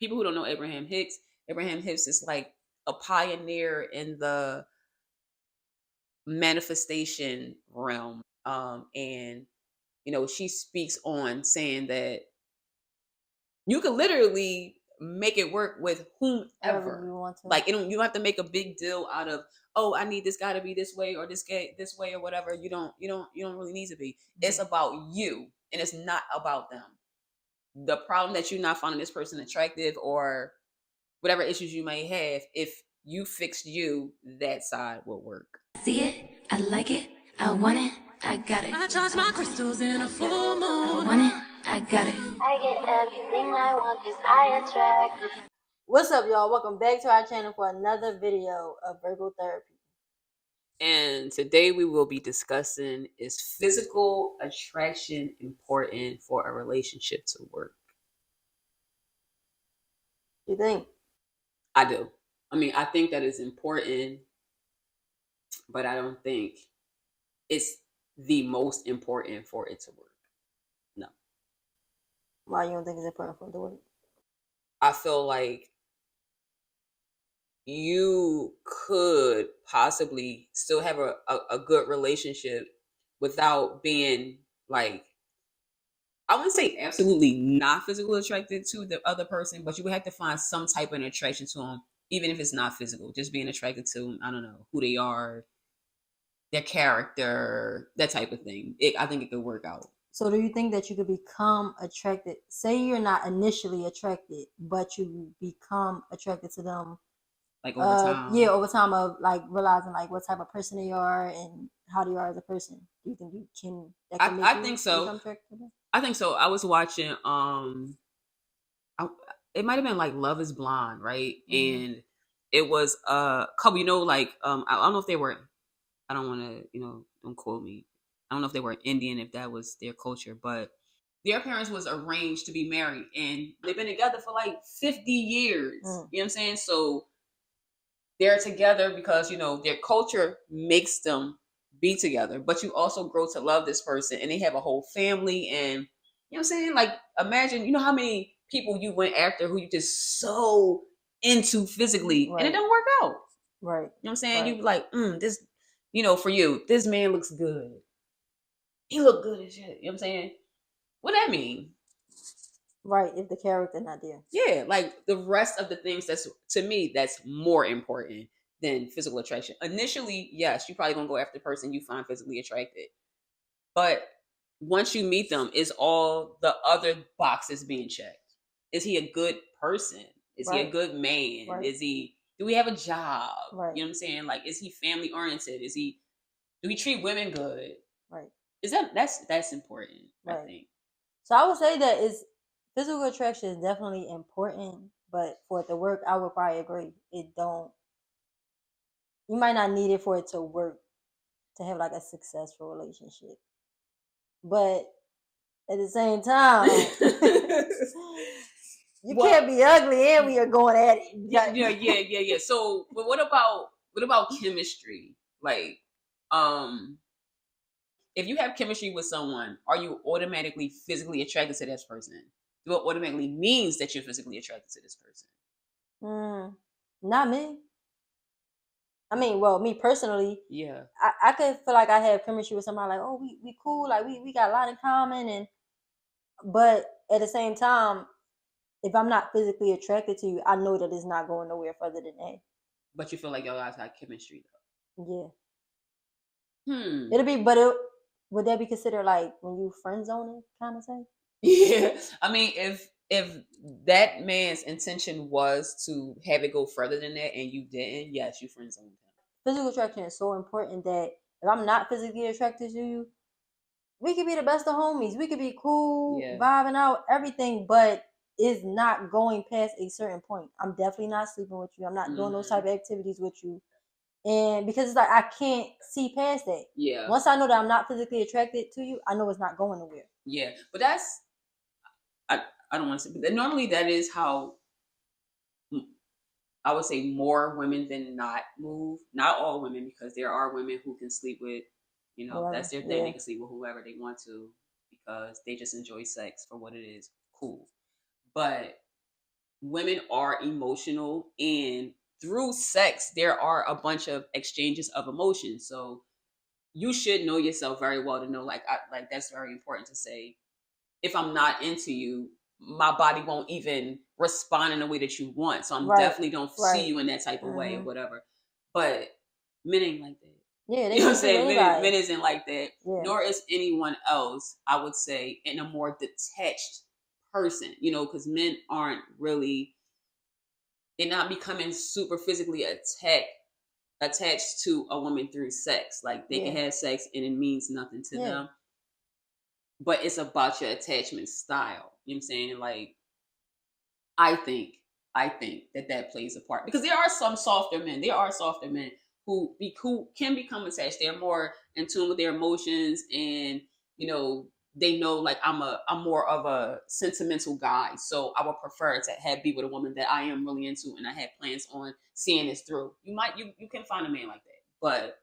people who don't know Abraham Hicks is like a pioneer in the manifestation realm. And she speaks on saying that you could literally make it work with Whatever you whomever. want to. Like you don't have to make a big deal out of, oh, I need this guy to be this way or this guy this way or whatever. You don't really need to be. It's about you and it's not about them. The problem that you're not finding this person attractive or whatever issues you may have, if you fixed you, that side will work. See it, I like it, I want it, I got it. I charge my crystals in a full moon. I want it, I got it. I get everything I want because I attract. What's up, y'all? Welcome back to our channel for another video of Virgo therapy. And today we will be discussing, is physical attraction important for a relationship to work? You think? I do. I mean, I think that is important, but I don't think it's the most important for it to work. No. Why you don't think it's important for it to work? I feel like you could possibly still have a good relationship without being like, I wouldn't say absolutely not physically attracted to the other person, but you would have to find some type of attraction to them, even if it's not physical. Just being attracted to, I don't know, who they are, their character, that type of thing. I think it could work out. So do you think that you could become attracted? Say you're not initially attracted, but you become attracted to them. Like over time? Yeah, over time of like realizing like what type of person they are and how they are as a person. Do you think you can? I think so. I think so. I was watching it might have been like Love Is Blind, right? Mm-hmm. And it was a couple, like I don't know if they were, I don't want to, don't quote me. I don't know if they were Indian, if that was their culture, but their parents was arranged to be married and they've been together for like 50 years. You know what I'm saying? So they're together because, their culture makes them be together, but you also grow to love this person and they have a whole family. And you know what I'm saying? Like, imagine, how many people you went after who you just so into physically, right, and it don't work out. Right. You know what I'm saying? Right. You like, this, for you, this man looks good. He look good as shit. You know what I'm saying? What that mean? Right, if the character not there. Yeah, like the rest of the things to me, that's more important than physical attraction. Initially, yes, you probably gonna go after the person you find physically attracted. But once you meet them, is all the other boxes being checked? Is he a good person? Is he a good man? Right. Do we have a job? Right. You know what I'm saying? Like, is he family oriented? Do he treat women good? Right. That's important, right. I think. So I would say that physical attraction is definitely important, but for it to work, I would probably agree. You might not need it for it to work, to have like a successful relationship. But at the same time, you can't be ugly and we are going at it. Yeah. So, but what about chemistry? Like, if you have chemistry with someone, are you automatically physically attracted to this person? Do it automatically means that you're physically attracted to this person? Not me. I mean, well, me personally, yeah, I could feel like I have chemistry with somebody, like, oh, we cool, like we got a lot in common, but at the same time, if I'm not physically attracted to you, I know that it's not going nowhere further than that. But you feel like y'all guys got chemistry though? Yeah. Would that be considered like when you friend zoning, kind of say? Yeah, I mean, if that man's intention was to have it go further than that and you didn't, yes, you friend zoned him. Physical attraction is so important that if I'm not physically attracted to you, we could be the best of homies. We could be cool, vibing out, everything, but it's not going past a certain point. I'm definitely not sleeping with you. I'm not doing those type of activities with you. And because it's like I can't see past that. Yeah. Once I know that I'm not physically attracted to you, I know it's not going nowhere. Yeah. But I don't want to say, but normally that is how I would say more women than not move. Not all women, because there are women who can sleep with, whoever. That's their thing. Yeah. They can sleep with whoever they want to because they just enjoy sex for what it is. Cool. But women are emotional, and through sex there are a bunch of exchanges of emotions. So you should know yourself very well to know, like, that's very important to say. If I'm not into you, my body won't even respond in the way that you want. So I'm definitely don't see you in that type of way or whatever. But men ain't like that. Yeah, they You know what I'm can treat saying? anybody. Men isn't like that. Yeah. Nor is anyone else, I would say, in a more detached person. You know, because men aren't really, they're not becoming super physically attached to a woman through sex. Like, they can have sex and it means nothing to them. But it's about your attachment style. You know what I'm saying? Like, I think that plays a part, because there are some softer men. There are softer men who can become attached. They're more in tune with their emotions, and they know, like, I'm more of a sentimental guy, so I would prefer to be with a woman that I am really into, and I have plans on seeing this through. You can find a man like that, but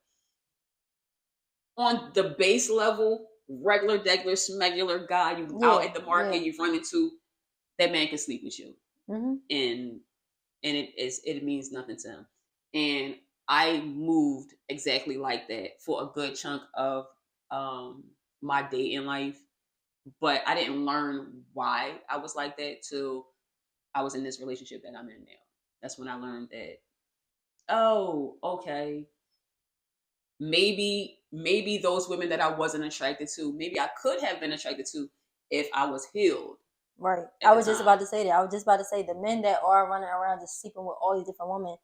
on the base level, regular, smegular guy, you out at the market, you run into, that man can sleep with you, and it means nothing to him. And I moved exactly like that for a good chunk of my dating life, but I didn't learn why I was like that till I was in this relationship that I'm in now. That's when I learned that, oh, okay, maybe those women that I wasn't attracted to, maybe I could have been attracted to if I was healed. Right. I was just about to say that. I was just about to say the men that are running around just sleeping with all these different women,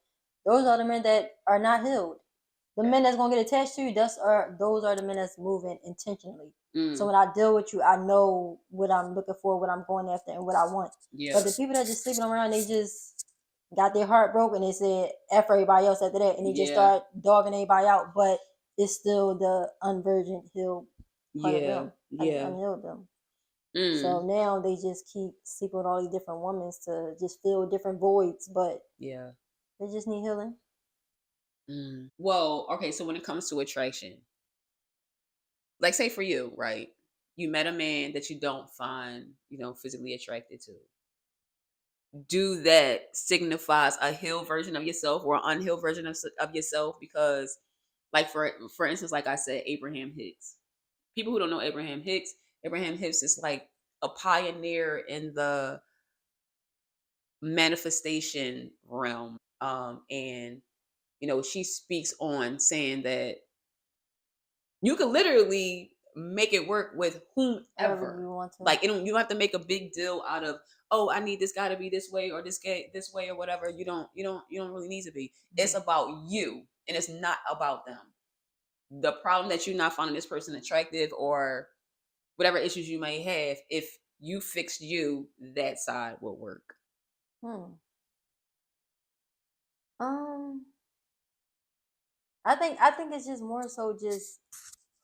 those are the men that are not healed. The men that's gonna get attached to you, those are the men that's moving intentionally. So when I deal with you, I know what I'm looking for, what I'm going after, and what I want. Yeah. But the people that just sleeping around, they just got their heart broken. They said F everybody else after that, and they just start dogging everybody out. But it's still the unvirgin healed part of them, unhealed them. So now they just keep sleeping with all these different women to just fill different voids, but they just need healing. Well, okay, so when it comes to attraction, like, say for you, right? You met a man that you don't find, physically attracted to. Do that signifies a healed version of yourself or an unhealed version of yourself? Because, like, for instance, like I said, Abraham Hicks. People who don't know Abraham Hicks is like a pioneer in the manifestation realm. And she speaks on saying that you can literally make it work with whomever you want to. Like, you don't have to make a big deal out of, oh, I need this guy to be this way or this guy this way or whatever. You don't really need to be. It's about you, and it's not about them. The problem that you're not finding this person attractive or whatever issues you may have, if you fixed you, that side will work. I think it's just more so just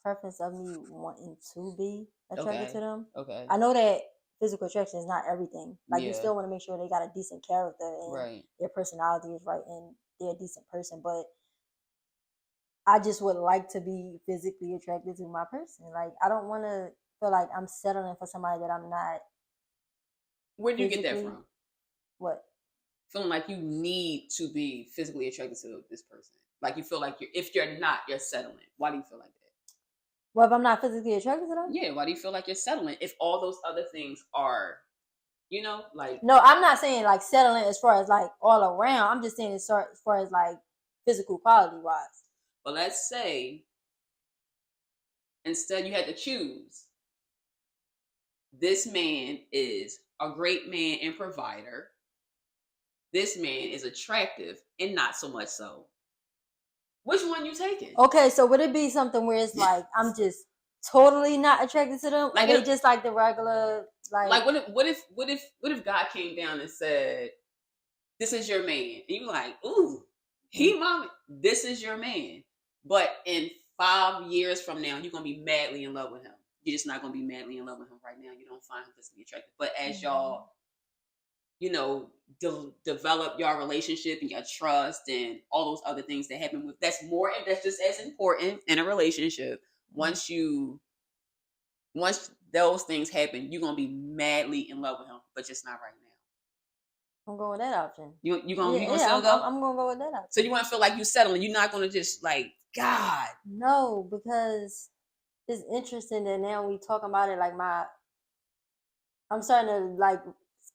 preference of me wanting to be attracted to them. Okay. I know that physical attraction is not everything. Like, you still want to make sure they got a decent character and their personality is right and they're a decent person. But I just would like to be physically attracted to my person. Like, I don't want to feel like I'm settling for somebody that I'm not. Where do you get that from? What? Feeling like you need to be physically attracted to this person. Like, you feel like if you're not, you're settling. Why do you feel like that? Well, if I'm not physically attracted to them? Yeah, why do you feel like you're settling if all those other things are, like... No, I'm not saying like settling as far as like all around. I'm just saying as far as like physical quality wise. But let's say instead you had to choose. This man is a great man and provider. This man is attractive and not so much so. Which one you taking? Okay, so would it be something where it's like I'm just totally not attracted to them? Like, they just like the regular, like what if God came down and said, "This is your man," and you like, "Ooh, this is your man," but in 5 years from now, you're gonna be madly in love with him. You're just not gonna be madly in love with him right now. You don't find him physically attractive, but as y'all, develop your relationship and your trust and all those other things that happen that's just as important in a relationship. Once those things happen, you're gonna be madly in love with him, but just not right I'm going with that option. You gonna still go? I'm gonna go with that option. So you want to feel like you settling. You're not gonna just like God. No, because it's interesting that now we talk about it like I'm starting to like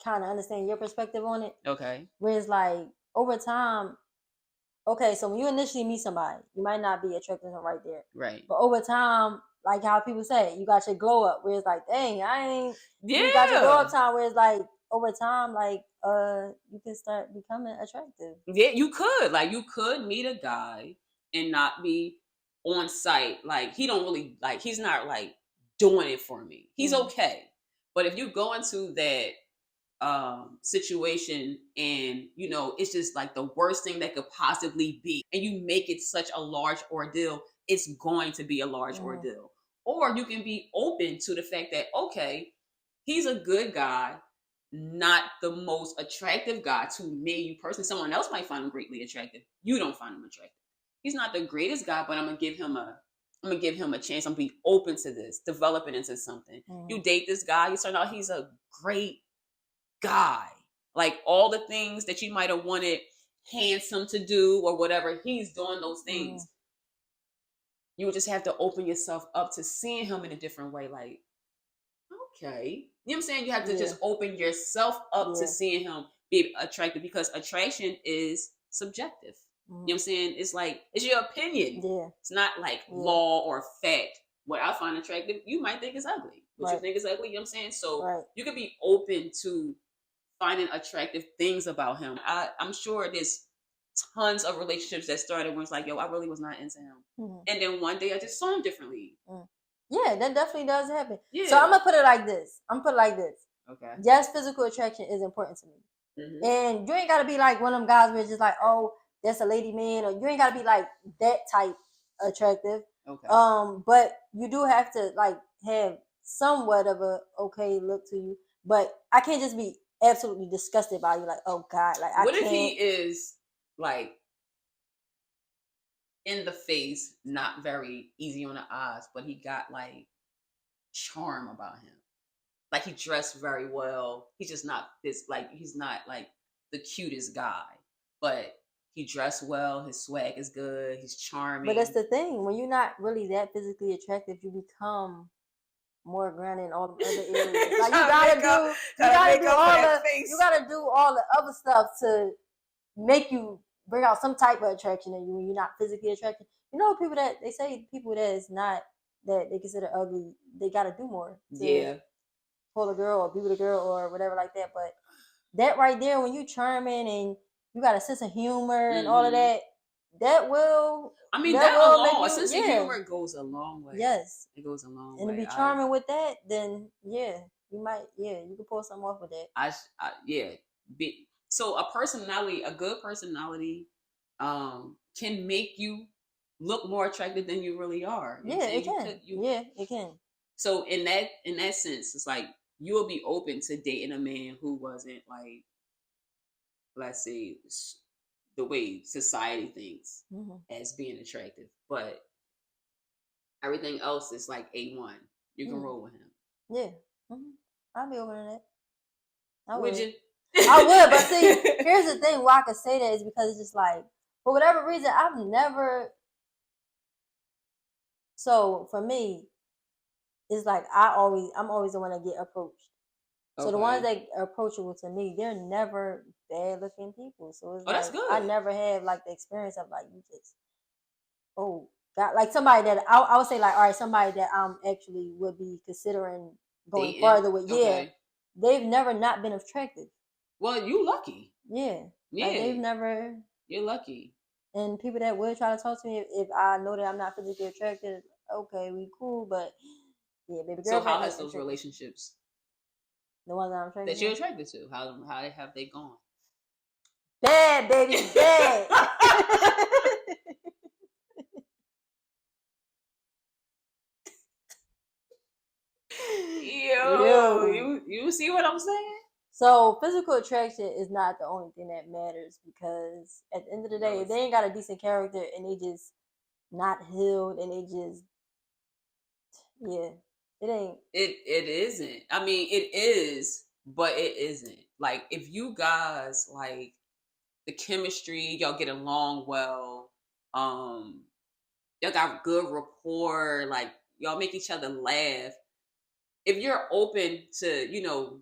kind of understand your perspective on it. Okay. Whereas like over time, okay, so when you initially meet somebody, you might not be attracted to them right there. Right. But over time, like how people say, you got your glow up. Where it's like, dang, I ain't. Yeah. You got your glow up time. Where it's like over time, like you can start becoming attractive. Yeah, you could. Like you could meet a guy and not be on site. Like he don't really like. He's not like doing it for me. He's okay. But if you go into that situation and you know it's just like the worst thing that could possibly be, and you make it such a large ordeal, it's going to be a large ordeal. Or you can be open to the fact that okay, he's a good guy, not the most attractive guy to me, you personally. Someone else might find him greatly attractive. You don't find him attractive. He's not the greatest guy, but I'm gonna give him a chance. I'm gonna be open to this, develop it into something. You date this guy, you start out he's a great guy. Like all the things that you might have wanted handsome to do or whatever, he's doing those things. You would just have to open yourself up to seeing him in a different way. Like, okay. You know what I'm saying? You have to just open yourself up to seeing him be attractive, because attraction is subjective. You know what I'm saying? It's like, it's your opinion. Yeah. It's not like law or fact. What I find attractive, you might think is ugly. What you think is ugly, you know what I'm saying? So you could be open to finding attractive things about him. I'm sure there's tons of relationships that started when it's like, yo, I really was not into him. And then one day I just saw him differently. Yeah, that definitely does happen. Yeah. So I'm going to put it like this. Okay. Yes, physical attraction is important to me. And you ain't got to be like one of them guys where it's just like, oh, that's a lady man. Or you ain't got to be like that type attractive. Okay. But you do have to like have somewhat of a okay look to you. But I can't just be absolutely disgusted by you. Like, oh God. Like, what if he is like in the face, not very easy on the eyes, but he got like charm about him? Like he dressed very well. He's just not this, like, he's not like the cutest guy, but he dressed well. His swag is good. He's charming. But that's the thing. When you're not really that physically attractive, you become more grounded in all the other areas. Like you gotta do all the other stuff to make you bring out some type of attraction in you when you're not physically attractive. You know, people that they say people that is not that they consider ugly, they gotta do more to pull a girl or be with a girl or whatever like that. But that right there, when you charming and you got a sense of humor and all of that, that will. I mean, that alone, a sense of humor goes a long way. Yes, it goes a long way. And to be charming with that, then you might, you can pull something off with that. So a personality, a good personality, can make you look more attractive than you really are. It can. It can. So in that sense, it's like you will be open to dating a man who wasn't like, let's say, the way society thinks as being attractive, but everything else is like A1. You can roll with him. Yeah, I'll be over to that. Would you? I would, but see, here's the thing. Why I could say that is because it's just like, for whatever reason, I've never. So for me, it's like I'm always the one that get approached. So the ones that are approachable to me, they're never bad looking people. So it's that's good. I never have like the experience of like you just God, like somebody that I would say like, all right, somebody that actually would be considering going dating further with. They've never not been attractive. Well, you lucky. Yeah. Like they've never. You're lucky. And people that would try to talk to me if I know that I'm not physically attracted, okay, we cool, but yeah, baby girl. So how has those relationships? The ones I'm attracted that you're attracted to, how have they gone? Bad, baby, bad. Yo, you see what I'm saying? So physical attraction is not the only thing that matters, because at the end of the day, if they ain't got a decent character and they just not healed and they just it ain't. It isn't. I mean, it is, but it isn't. like if you guys like the chemistry, y'all get along well, y'all got good rapport, like y'all make each other laugh. If you're open to, you know,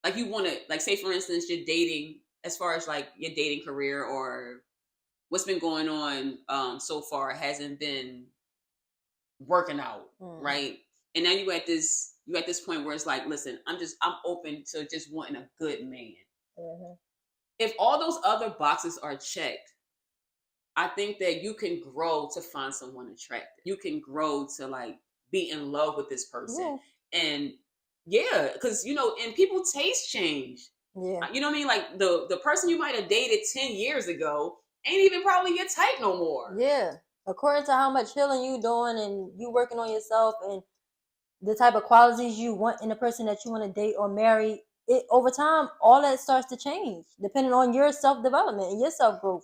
like you want to, like say for instance, you're dating, as far as like your dating career or what's been going on so far hasn't been working out, right? And now you at this point where it's like, listen, I'm open to just wanting a good man. If all those other boxes are checked, I think that you can grow to find someone attractive. You can grow to like be in love with this person. And yeah, because you know, and people taste change. Yeah. You know what I mean? Like the person you might have dated 10 years ago ain't even probably your type no more. Yeah. According to how much healing you doing and you working on yourself and the type of qualities you want in the person that you want to date or marry, it over time, all that starts to change depending on your self-development and your self-growth.